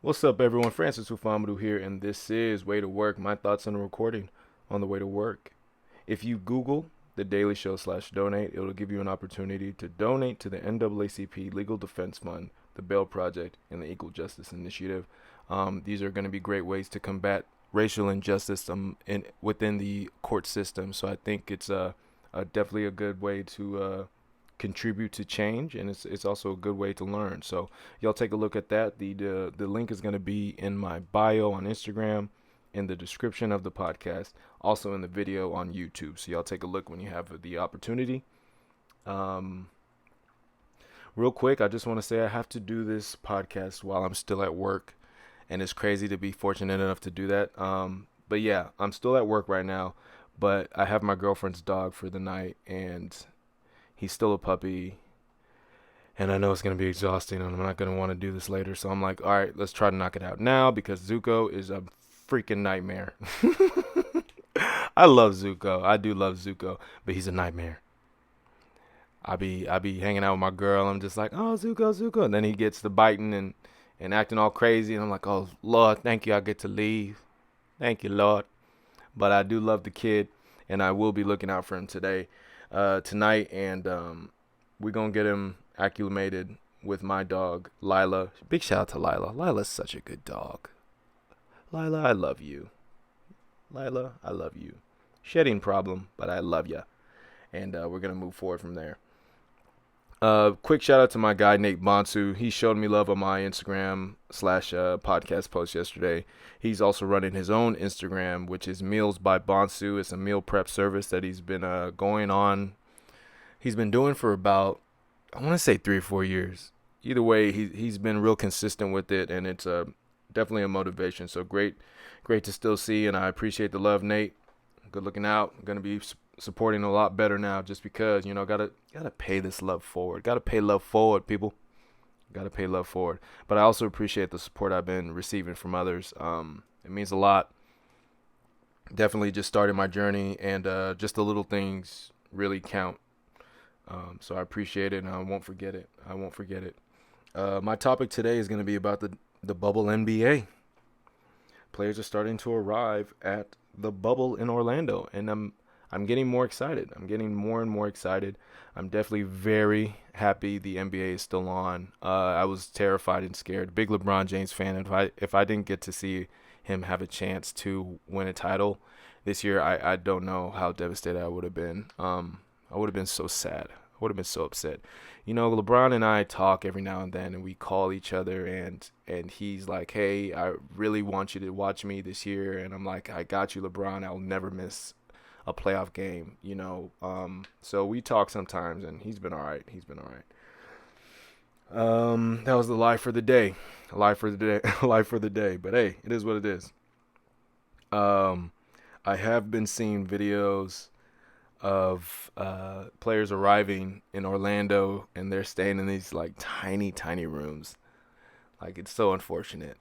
What's up, everyone? Francis Ufamadu here, and this is Way to Work. My thoughts on the recording on the way to work. If you Google the Daily Show /donate, it'll give you an opportunity to donate to the NAACP Legal Defense Fund, the Bail Project, and the Equal Justice Initiative. These are going to be great ways to combat racial injustice within the court system. So I think it's definitely a good way to contribute to change, and it's also a good way to learn. So y'all take a look at that. The link is going to be in my bio on Instagram, in the description of the podcast, also in the video on YouTube. So y'all take a look when you have the opportunity. Real quick, I just want to say I have to do this podcast while I'm still at work, and it's crazy to be fortunate enough to do that. But yeah, I'm still at work right now, but I have my girlfriend's dog for the night, and he's still a puppy, and I know it's going to be exhausting, and I'm not going to want to do this later. So I'm like, all right, let's try to knock it out now, because Zuko is a freaking nightmare. I love Zuko. I do love Zuko, but he's a nightmare. I be hanging out with my girl. I'm just like, oh, Zuko, Zuko. And then he gets to biting and acting all crazy. And I'm like, oh, Lord, thank you. I get to leave. Thank you, Lord. But I do love the kid, and I will be looking out for him tonight, and we're going to get him acclimated with my dog, Lila. Big shout out to Lila. Lila's such a good dog. Lila, I love you. Lila, I love you. Shedding problem, but I love ya. And we're going to move forward from there. Quick shout out to my guy, Nate Bonsu. He showed me love on my Instagram /podcast post yesterday. He's also running his own Instagram, which is Meals by Bonsu. It's a meal prep service that he's been going on. He's been doing for about, I want to say 3 or 4 years. Either way, he's been real consistent with it, and it's definitely a motivation. So great to still see, and I appreciate the love, Nate. Good looking out. I'm going to be supporting a lot better now, just because, gotta pay this love forward. Gotta pay love forward, people. Gotta pay love forward. But I also appreciate the support I've been receiving from others. It means a lot. Definitely just started my journey, and just the little things really count. So I appreciate it, and I won't forget it. My topic today is going to be about the bubble NBA. Players are starting to arrive at the bubble in Orlando, and I'm getting more excited. I'm getting more and more excited. I'm definitely very happy the NBA is still on. I was terrified and scared. Big LeBron James fan. If I didn't get to see him have a chance to win a title this year, I don't know how devastated I would have been. I would have been so sad. I would have been so upset. LeBron and I talk every now and then, and we call each other, and he's like, hey, I really want you to watch me this year. And I'm like, I got you, LeBron. I'll never miss a playoff game, so we talk sometimes, and he's been all right. That was the lie for the day. But hey, it is what it is. I have been seeing videos of players arriving in Orlando, and they're staying in these like tiny rooms. Like, it's so unfortunate.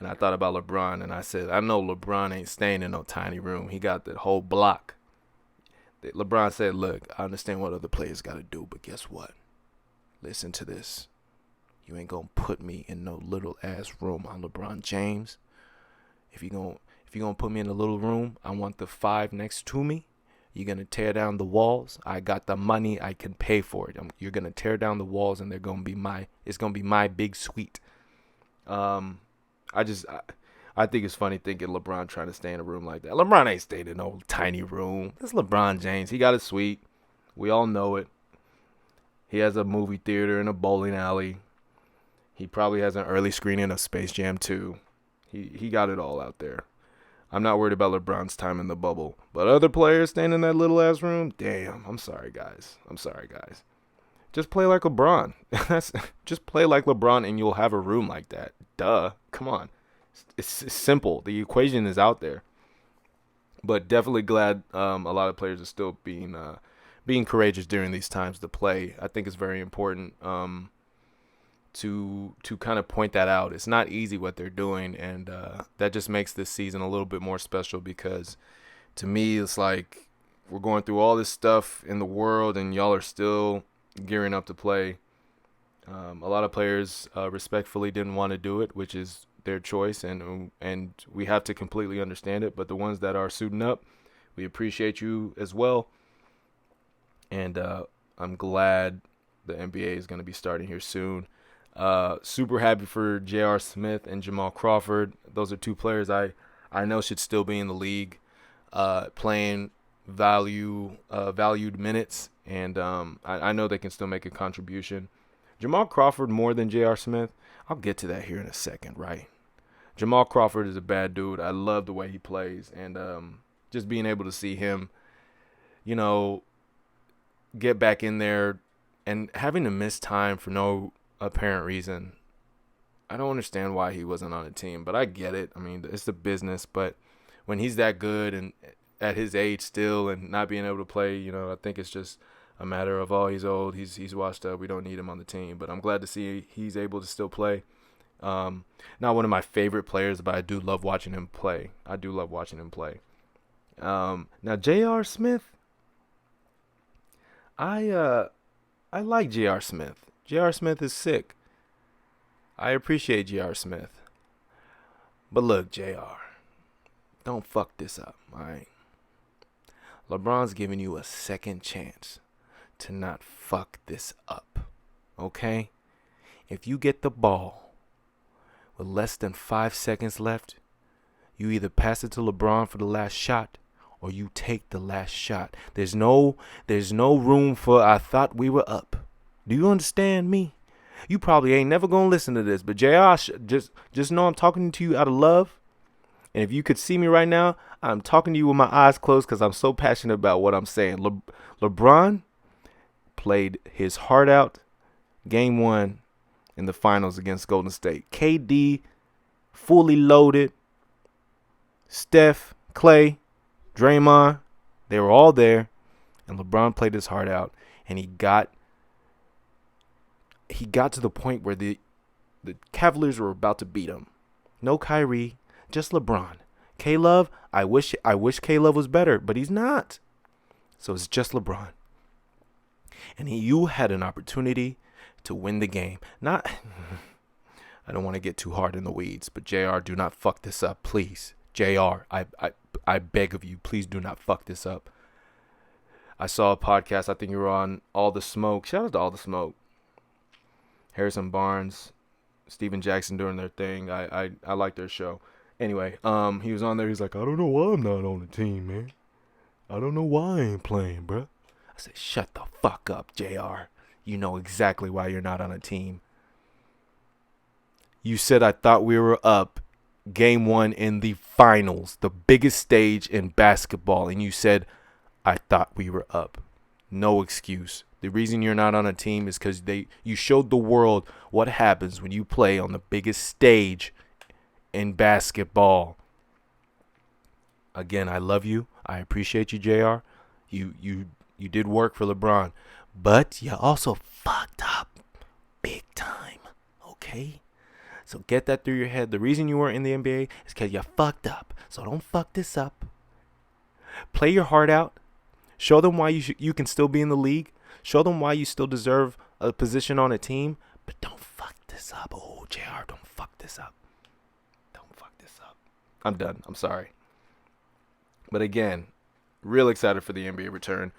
And I thought about LeBron, and I said, I know LeBron ain't staying in no tiny room. He got the whole block. LeBron said, look, I understand what other players got to do, but guess what? Listen to this. You ain't going to put me in no little ass room. I'm LeBron James. If you're going to put me in a little room, I want the 5 next to me. You're going to tear down the walls. I got the money. I can pay for it. You're going to tear down the walls, and it's going to be my big suite. I think it's funny thinking LeBron trying to stay in a room like that. LeBron ain't staying in no tiny room. That's LeBron James. He got a suite. We all know it. He has a movie theater and a bowling alley. He probably has an early screening of Space Jam 2. He got it all out there. I'm not worried about LeBron's time in the bubble. But other players staying in that little ass room, damn, I'm sorry, guys. Just play like LeBron. Just play like LeBron, and you'll have a room like that. Duh. Come on. It's simple. The equation is out there. But definitely glad a lot of players are still being courageous during these times to play. I think it's very important to kind of point that out. It's not easy what they're doing, and that just makes this season a little bit more special, because to me it's like we're going through all this stuff in the world, and y'all are still gearing up to play. A lot of players respectfully didn't want to do it, which is their choice, and we have to completely understand it. But the ones that are suiting up, we appreciate you as well. And I'm glad the NBA is going to be starting here soon. Super happy for J.R. Smith and Jamal Crawford. Those are two players I know should still be in the league, playing valued minutes, and I know they can still make a contribution. Jamal Crawford more than J.R. Smith. I'll get to that here in a second, right? Jamal Crawford is a bad dude. I love the way he plays, and just being able to see him, you know, get back in there and having to miss time for no apparent reason. I don't understand why he wasn't on the team, but I get it. I mean, it's the business, but when he's that good and at his age still and not being able to play, I think it's just a matter of, oh, he's old, he's washed up, we don't need him on the team. But I'm glad to see he's able to still play. Not one of my favorite players, but I do love watching him play. Now J.R. Smith, I like J.R. Smith. J.R. Smith is sick. I appreciate J.R. Smith. But look, J.R., don't fuck this up, all right? LeBron's giving you a second chance to not fuck this up, okay? If you get the ball with less than 5 seconds left, you either pass it to LeBron for the last shot or you take the last shot. There's no room for I thought we were up. Do you understand me? You probably ain't never gonna listen to this, but JR, just know I'm talking to you out of love. And if you could see me right now, I'm talking to you with my eyes closed because I'm so passionate about what I'm saying. LeBron played his heart out game 1 in the finals against Golden State. KD fully loaded. Steph, Clay, Draymond, they were all there, and LeBron played his heart out, and he got to the point where the Cavaliers were about to beat him. No Kyrie, just LeBron. K-Love, I wish K-Love was better, but he's not. So it's just LeBron. And you had an opportunity to win the game. I don't want to get too hard in the weeds, but JR, do not fuck this up, please. JR, I beg of you, please do not fuck this up. I saw a podcast, I think you were on All the Smoke. Shout out to All the Smoke. Harrison Barnes, Steven Jackson doing their thing. I like their show. Anyway, he was on there. He's like, I don't know why I'm not on the team, man. I don't know why I ain't playing, bro. I said, shut the fuck up, JR. You know exactly why you're not on a team. You said I thought we were up game 1 in the finals, the biggest stage in basketball, and you said I thought we were up. No excuse. The reason you're not on a team is because you showed the world what happens when you play on the biggest stage in basketball. Again, I love you. I appreciate you, JR. You did work for LeBron, but you also fucked up big time, okay? So get that through your head. The reason you weren't in the NBA is because you fucked up. So don't fuck this up. Play your heart out. Show them why you can still be in the league. Show them why you still deserve a position on a team. But don't fuck this up. Oh, JR, don't fuck this up. Don't fuck this up. I'm done. I'm sorry. But again, real excited for the NBA return.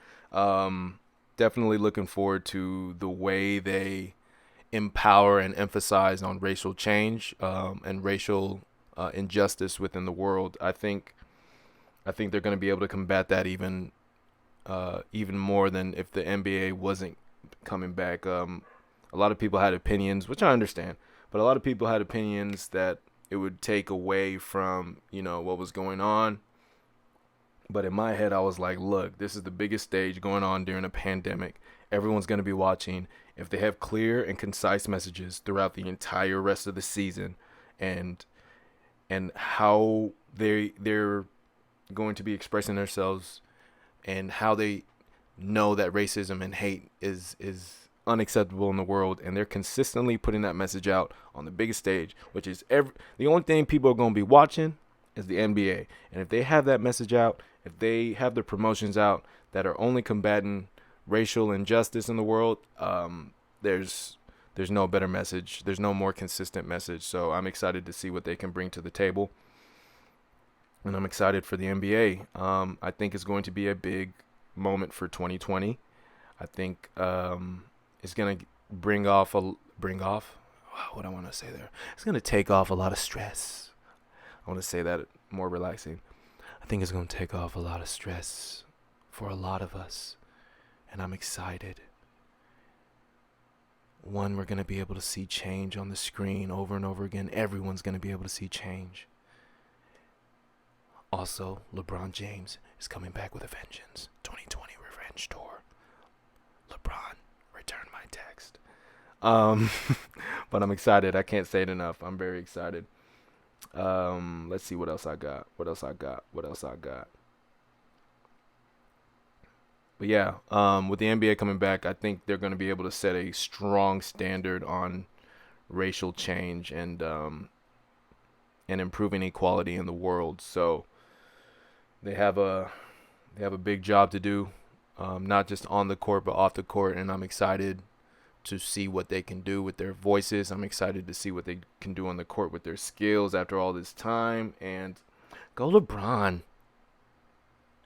Definitely looking forward to the way they empower and emphasize on racial change and racial injustice within the world. I think they're going to be able to combat that even more than if the NBA wasn't coming back. A lot of people had opinions, which I understand, but a lot of people had opinions that it would take away from, what was going on. But in my head, I was like, look, this is the biggest stage going on during a pandemic. Everyone's going to be watching. If they have clear and concise messages throughout the entire rest of the season and how they're going to be expressing themselves and how they know that racism and hate is unacceptable in the world, and they're consistently putting that message out on the biggest stage, which is the only thing people are going to be watching is the NBA. And if they have that message out, if they have the promotions out that are only combating racial injustice in the world, there's There's no better message. There's no more consistent message. So I'm excited to see what they can bring to the table. And I'm excited for the NBA. I think it's going to be a big moment for 2020. I think it's going to what I want to say there. It's going to take off a lot of stress. I want to say that more relaxing. I think it's going to take off a lot of stress for a lot of us. And I'm excited. One, we're going to be able to see change on the screen over and over again. Everyone's going to be able to see change. Also, LeBron James is coming back with a vengeance. 2020 Revenge Tour. LeBron, return my text. But I'm excited. I can't say it enough. I'm very excited. Let's see what else I got. But yeah, with the NBA coming back, I think they're going to be able to set a strong standard on racial change and improving equality in the world. So they have a big job to do, not just on the court but off the court. And I'm excited to see what they can do with their voices. I'm excited to see what they can do on the court with their skills after all this time. And go LeBron.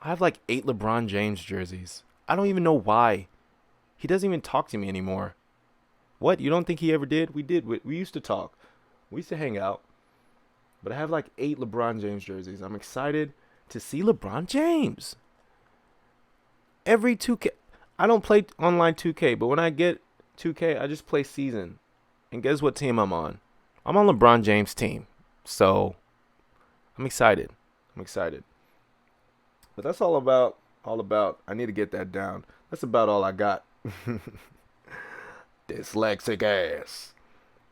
I have like 8 LeBron James jerseys. I don't even know why. He doesn't even talk to me anymore. What? You don't think he ever did? We did. We used to talk. We used to hang out. But I have like 8 LeBron James jerseys. I'm excited to see LeBron James. Every 2K. I don't play online 2K, but when I get 2K, I just play season. And guess what team I'm on? I'm on LeBron James' team. So I'm excited. But that's all about. I need to get that down. That's about all I got. Dyslexic ass.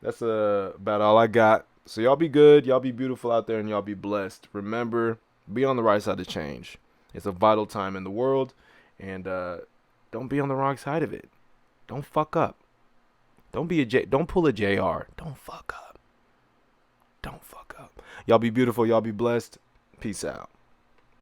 That's about all I got. So y'all be good. Y'all be beautiful out there, and y'all be blessed. Remember, be on the right side of change. It's a vital time in the world, and don't be on the wrong side of it. Don't fuck up. Don't pull a JR. Don't fuck up. Y'all be beautiful. Y'all be blessed. Peace out.